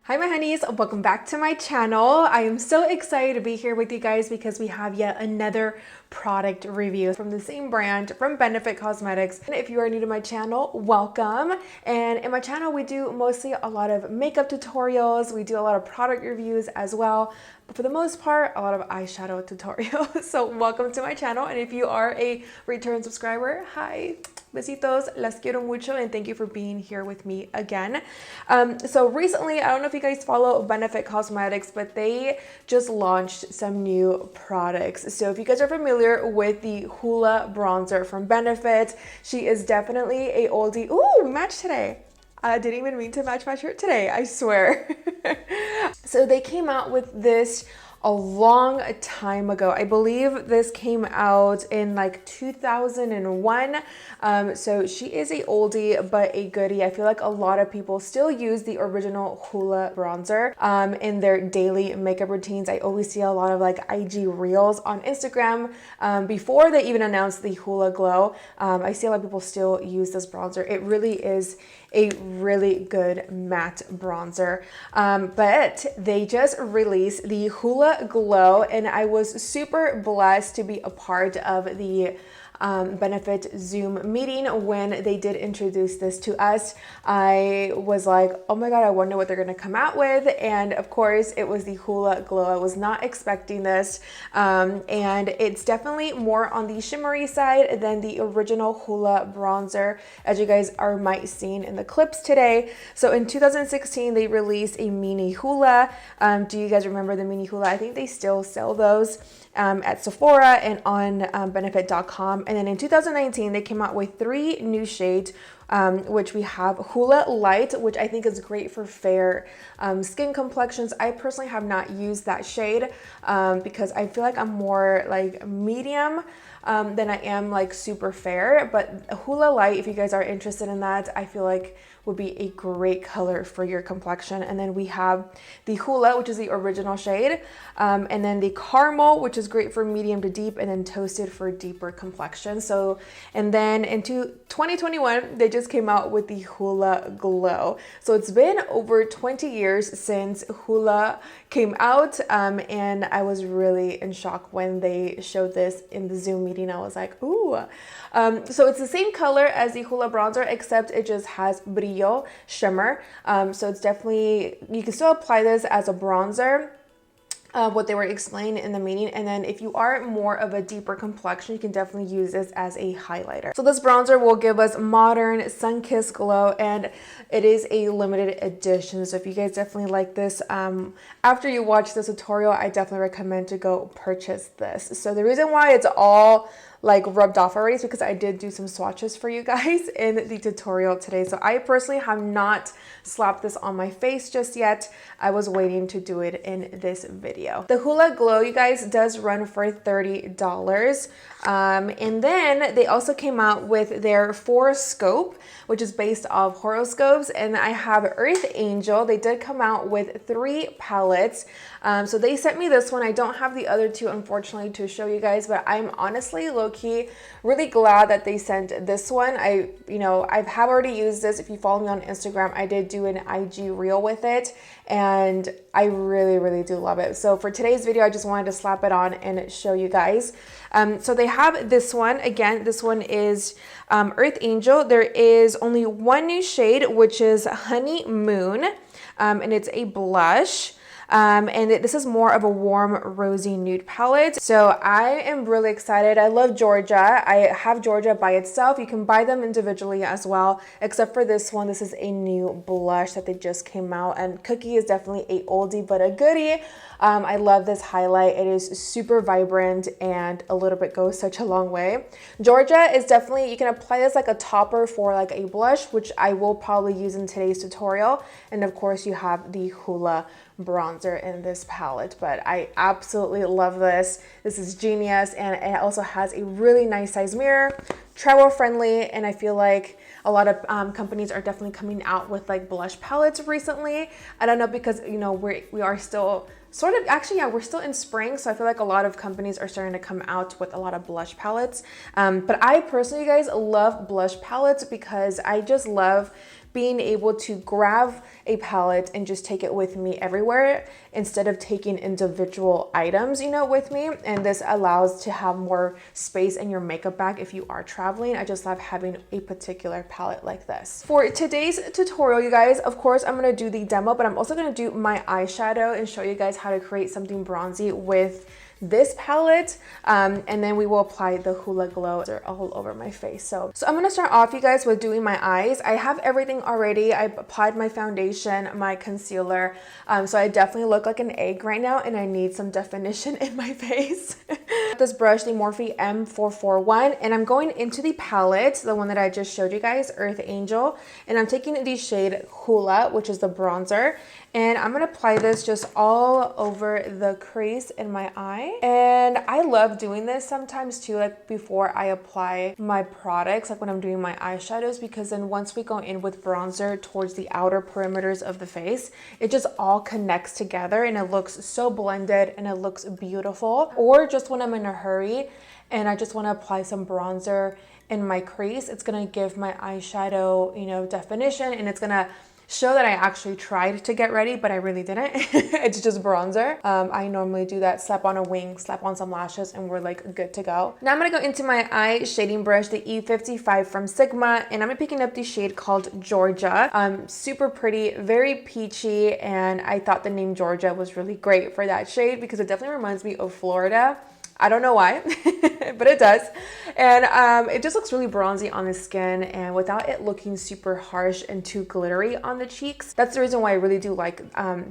Hi my honeys, welcome back to my channel. I am so excited to be here with you guys because we have yet another product review from the same brand, from Benefit Cosmetics. And if you are new to my channel, welcome. And in my channel, we do mostly a lot of makeup tutorials. We do a lot of product reviews as well. But for the most part, a lot of eyeshadow tutorials. So welcome to my channel. And if you are a return subscriber, hi. Besitos, las quiero mucho, and thank you for being here with me again. So recently, I don't know if you guys follow Benefit Cosmetics, but they just launched some new products. So if you guys are familiar with the HOOLA bronzer from Benefit, she is definitely a oldie. Ooh, match today. I didn't even mean to match my shirt today, I swear. So they came out with this a long time ago. I believe this came out in like 2001. So she is a oldie but a goodie. I feel like a lot of people still use the original HOOLA bronzer in their daily makeup routines. I always see a lot of like IG reels on Instagram before they even announced the HOOLA Glow. I see a lot of people still use this bronzer. It really is a really good matte bronzer, but they just released the HOOLA Glow, and I was super blessed to be a part of the Benefit Zoom meeting when they did introduce this to us. I was like, oh my god, I wonder what they're gonna come out with, and of course it was the HOOLA Glow. I was not expecting this, and it's definitely more on the shimmery side than the original HOOLA bronzer, as you guys might seen in the clips today. So in 2016 they released a mini HOOLA. Do you guys remember the mini HOOLA? I think they still sell those at Sephora and on benefit.com. And then in 2019, they came out with 3 new shades, which we have HOOLA Light, which I think is great for fair skin complexions. I personally have not used that shade because I feel like I'm more like medium than I am like super fair. But HOOLA Light, if you guys are interested in that, I feel like would be a great color for your complexion. And then we have the HOOLA, which is the original shade, and then the Caramel, which is great for medium to deep, and then Toasted for deeper complexion. So, and then into 2021, they just came out with the HOOLA Glow. So it's been over 20 years since HOOLA came out, and I was really in shock when they showed this in the Zoom meeting. I was like, ooh. So it's the same color as the HOOLA bronzer, except it just has brillo shimmer. So it's definitely, you can still apply this as a bronzer, what they were explaining in the meeting. And then if you are more of a deeper complexion, you can definitely use this as a highlighter. So this bronzer will give us modern sun-kissed glow, and it is a limited edition. So if you guys definitely like this, after you watch this tutorial, I definitely recommend to go purchase this. So the reason why it's all like rubbed off already is because I did do some swatches for you guys in the tutorial today. So I personally have not slapped this on my face just yet. I was waiting to do it in this video. The HOOLA Glow, you guys, does run for $30. And then they also came out with their FOUROSCOPE, which is based off horoscopes. And I have Earth Angel. They did come out with 3 palettes. So they sent me this one. I don't have the other 2, unfortunately, to show you guys, but I'm honestly low-key really glad that they sent this one. I have already used this. If you follow me on Instagram, I did do an IG reel with it, and I really do love it. So for today's video, I just wanted to slap it on and show you guys. So they have this one. Again, this one is Earth Angel. There is only 1 new shade, which is Honey Moon, and it's a blush. And this is more of a warm rosy nude palette. So I am really excited. I love Georgia. I have Georgia by itself. You can buy them individually as well, except for this one. This is a new blush that they just came out, and Cookie is definitely a oldie but a goodie. I love this highlight. It is super vibrant, and a little bit goes such a long way. Georgia is definitely, you can apply this like a topper for like a blush, which I will probably use in today's tutorial. And of course you have the HOOLA bronzer in this palette, but I absolutely love this. This is genius, and it also has a really nice size mirror, travel friendly, and I feel like a lot of companies are definitely coming out with like blush palettes recently. I don't know, because we are still sort of, actually, yeah, we're still in spring, so I feel like a lot of companies are starting to come out with a lot of blush palettes. But I personally, you guys, love blush palettes because I just love being able to grab a palette and just take it with me everywhere instead of taking individual items, you know, with me. And this allows to have more space in your makeup bag if you are traveling. I just love having a particular palette like this. For today's tutorial, you guys, of course, I'm gonna do the demo, but I'm also gonna do my eyeshadow and show you guys how to create something bronzy with this palette, and then we will apply the Hoola Glow all over my face. So I'm gonna start off, you guys, with doing my eyes. I have everything already. I applied my foundation, my concealer, so I definitely look like an egg right now, and I need some definition in my face. This brush, the Morphe M441, and I'm going into the palette, the one that I just showed you guys, Earth Angel, and I'm taking the shade Hoola, which is the bronzer, and I'm gonna apply this just all over the crease in my eye. And I love doing this sometimes too, like before I apply my products, like when I'm doing my eyeshadows, because then once we go in with bronzer towards the outer perimeters of the face, it just all connects together and it looks so blended and it looks beautiful. Or just when I'm in a hurry and I just want to apply some bronzer in my crease, it's gonna give my eyeshadow, you know, definition, and it's gonna show that I actually tried to get ready, but I really didn't. It's just bronzer. I normally do that, slap on a wing, slap on some lashes, and we're like good to go. Now I'm gonna go into my eye shading brush, the E55 from Sigma, and I'm picking up the shade called Georgia. Super pretty, very peachy, and I thought the name Georgia was really great for that shade because it definitely reminds me of Florida. I don't know why, but it does. And it just looks really bronzy on the skin and without it looking super harsh and too glittery on the cheeks. That's the reason why I really do like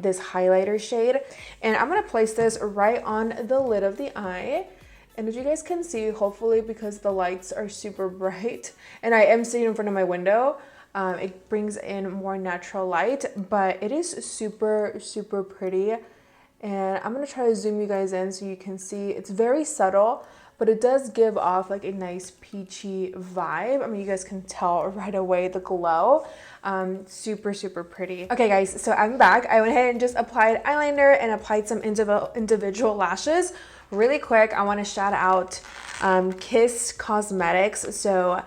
this highlighter shade. And I'm gonna place this right on the lid of the eye. And as you guys can see, hopefully because the lights are super bright and I am sitting in front of my window, it brings in more natural light, but it is super, super pretty. And I'm gonna try to zoom you guys in so you can see it's very subtle, but it does give off like a nice peachy vibe. I mean, you guys can tell right away the glow. Super, super pretty. Okay guys, so I'm back. I went ahead and just applied eyeliner and applied some individual lashes. Really quick, I wanna shout out Kiss Cosmetics. So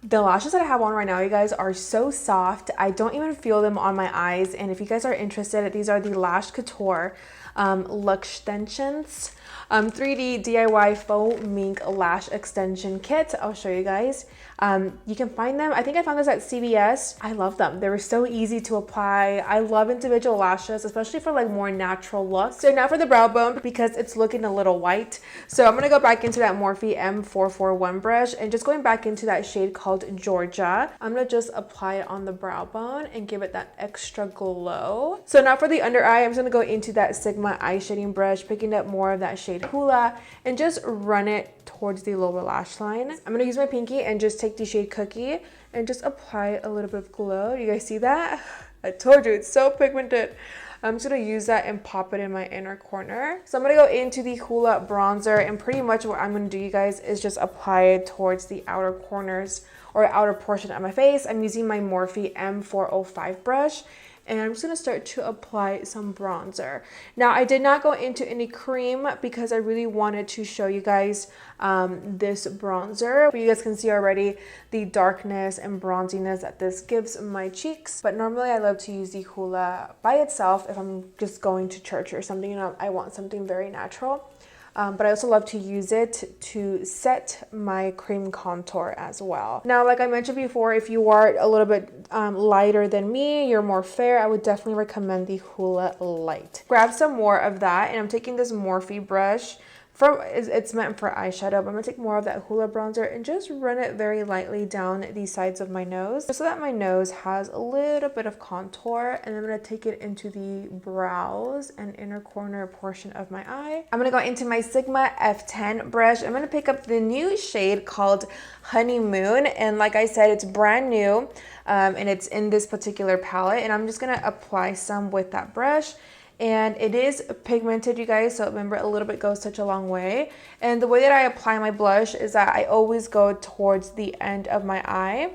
the lashes that I have on right now, you guys, are so soft. I don't even feel them on my eyes. And if you guys are interested, these are the Lash Couture Luxe Extensions 3D DIY Faux Mink Lash Extension Kit. I'll show you guys. You can find them. I think I found this at CVS. I love them. They were so easy to apply. I love individual lashes, especially for like more natural looks. So now for the brow bone, because it's looking a little white. So I'm gonna go back into that Morphe M441 brush and just going back into that shade called Georgia. I'm gonna just apply it on the brow bone and give it that extra glow. So now for the under eye, I'm just gonna go into that Sigma eye shading brush, picking up more of that shade Hoola and just run it towards the lower lash line. I'm gonna use my pinky and just take the shade Cookie and just apply a little bit of glow. You guys see that? I told you, it's so pigmented. I'm just gonna use that and pop it in my inner corner. So I'm gonna go into the Hoola bronzer, and pretty much what I'm gonna do, you guys, is just apply it towards the outer corners or outer portion of my face. I'm using my Morphe M405 brush, and I'm just gonna start to apply some bronzer. Now, I did not go into any cream because I really wanted to show you guys this bronzer. But you guys can see already the darkness and bronziness that this gives my cheeks. But normally I love to use the Hoola by itself if I'm just going to church or something, you know, I want something very natural. But I also love to use it to set my cream contour as well. Now, like I mentioned before, if you are a little bit lighter than me, you're more fair, I would definitely recommend the Hoola Light. Grab some more of that, and I'm taking this Morphe brush. It's meant for eyeshadow, but I'm gonna take more of that Hoola bronzer and just run it very lightly down the sides of my nose, just so that my nose has a little bit of contour. And I'm gonna take it into the brows and inner corner portion of my eye. I'm gonna go into my Sigma F10 brush. I'm gonna pick up the new shade called Honeymoon, and like I said, it's brand new, and it's in this particular palette. And I'm just gonna apply some with that brush. And it is pigmented, you guys, so remember, a little bit goes such a long way. And the way that I apply my blush is that I always go towards the end of my eye,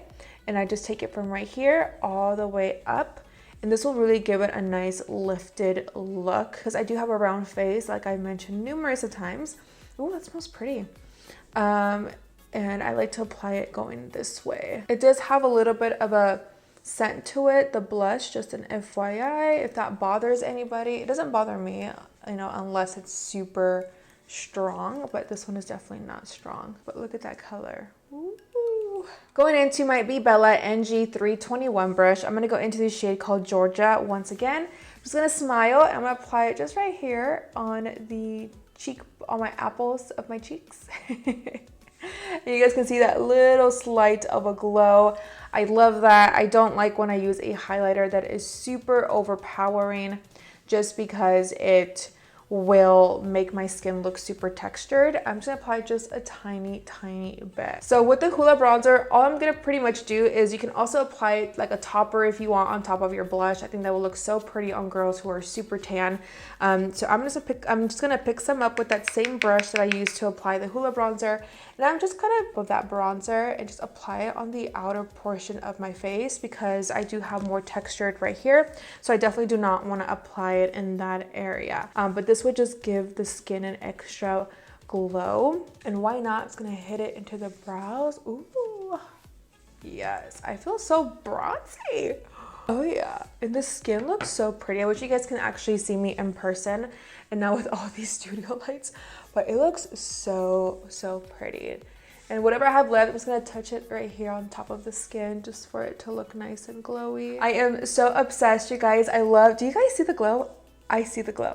and I just take it from right here all the way up, And this will really give it a nice lifted look because I do have a round face, like I mentioned numerous of times. Oh, that smells pretty. And I like to apply it going this way. It does have a little bit of a scent to it, the blush, just an FYI, if that bothers anybody. It doesn't bother me, you know, unless it's super strong, but this one is definitely not strong. But look at that color. Ooh. Going into my Be Bella NG321 brush, I'm gonna go into the shade called Georgia once again. I'm just gonna smile and I'm gonna apply it just right here on the cheek, on my apples of my cheeks. And you guys can see that little slight of a glow. I love that. I don't like when I use a highlighter that is super overpowering just because it will make my skin look super textured. I'm just gonna apply just a tiny bit. So with the HOOLA bronzer, all I'm gonna pretty much do is you can also apply it like a topper if you want on top of your blush. I think that will look so pretty on girls who are super tan. So I'm just gonna pick some up with that same brush that I used to apply the HOOLA bronzer. And I'm just gonna put that bronzer and just apply it on the outer portion of my face because I do have more textured right here. So I definitely do not wanna apply it in that area. But this would just give the skin an extra glow. And why not? It's gonna hit it into the brows. Ooh, yes, I feel so bronzy. Oh yeah, and the skin looks so pretty. I wish you guys can actually see me in person and not with all these studio lights, but it looks so pretty. And whatever I have left, I'm just gonna touch it right here on top of the skin just for it to look nice and glowy. I am so obsessed, you guys. Do you guys see the glow? I see the glow.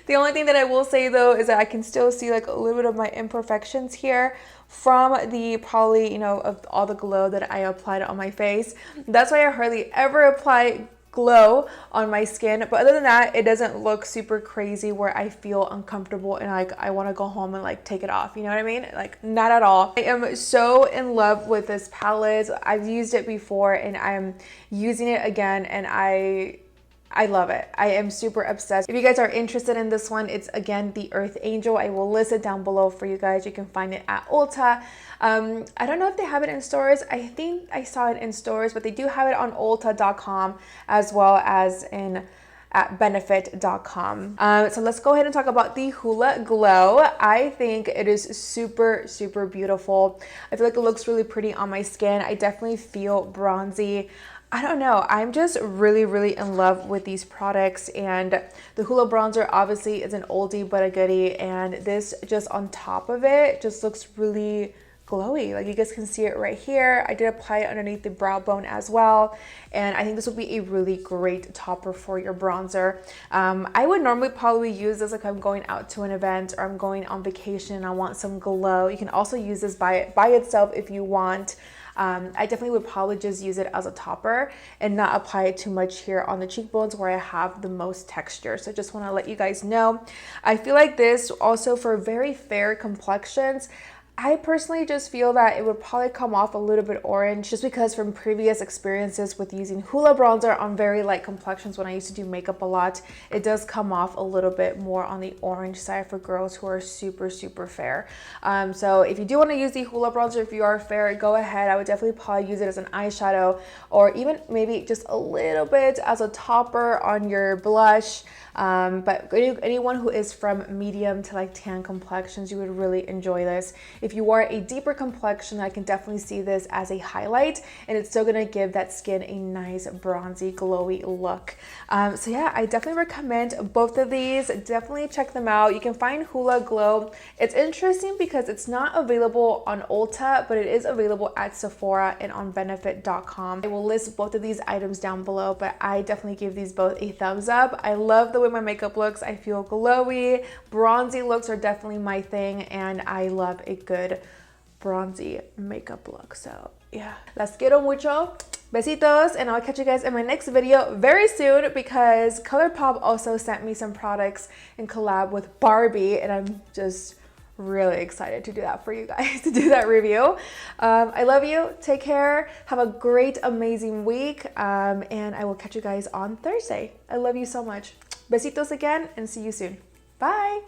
The only thing that I will say though is that I can still see like a little bit of my imperfections here from the probably, you know, of all the glow that I applied on my face. That's why I hardly ever apply glow on my skin, but other than that, it doesn't look super crazy where I feel uncomfortable and like I want to go home and like take it off, you know what I mean? Like, not at all. I am so in love with this palette. I've used it before and I'm using it again and I love it. I am super obsessed. If you guys are interested in this one, it's again the Earth Angel. I will list it down below for you guys. You can find it at Ulta. I don't know if they have it in stores. I think I saw it in stores, but they do have it on Ulta.com as well as at benefit.com. So let's go ahead and talk about the HOOLA Glow. I think it is super beautiful. I feel like it looks really pretty on my skin. I definitely feel bronzy. I don't know, I'm just really in love with these products, and the HOOLA bronzer obviously is an oldie but a goodie, and this just on top of it just looks really glowy. Like you guys can see it right here. I did apply it underneath the brow bone as well, and I think this will be a really great topper for your bronzer. I would normally probably use this like I'm going out to an event or I'm going on vacation and I want some glow. You can also use this by itself if you want. I definitely would probably just use it as a topper and not apply it too much here on the cheekbones where I have the most texture. So just want to let you guys know. I feel like this also for very fair complexions, I personally just feel that it would probably come off a little bit orange just because from previous experiences with using HOOLA bronzer on very light complexions when I used to do makeup a lot, it does come off a little bit more on the orange side for girls who are super fair. So if you do want to use the HOOLA bronzer, if you are fair, go ahead. I would definitely probably use it as an eyeshadow or even maybe just a little bit as a topper on your blush. But anyone who is from medium to like tan complexions, you would really enjoy this. If you are a deeper complexion, I can definitely see this as a highlight, and it's still gonna give that skin a nice bronzy glowy look. So yeah, I definitely recommend both of these. Definitely check them out. You can find HOOLA Glow. It's interesting because it's not available on Ulta, but it is available at Sephora and on benefit.com. I will list both of these items down below, but I definitely give these both a thumbs up. I love the way my makeup looks. I feel glowy. Bronzy looks are definitely my thing, and I love a good bronzy makeup look. So yeah, las quiero mucho. Besitos, and I'll catch you guys in my next video very soon because ColourPop also sent me some products in collab with Barbie, and I'm just really excited to do that for you guys, to do that review. I love you. Take care. Have a great, amazing week, and I will catch you guys on Thursday. I love you so much. Besitos again, and see you soon. Bye.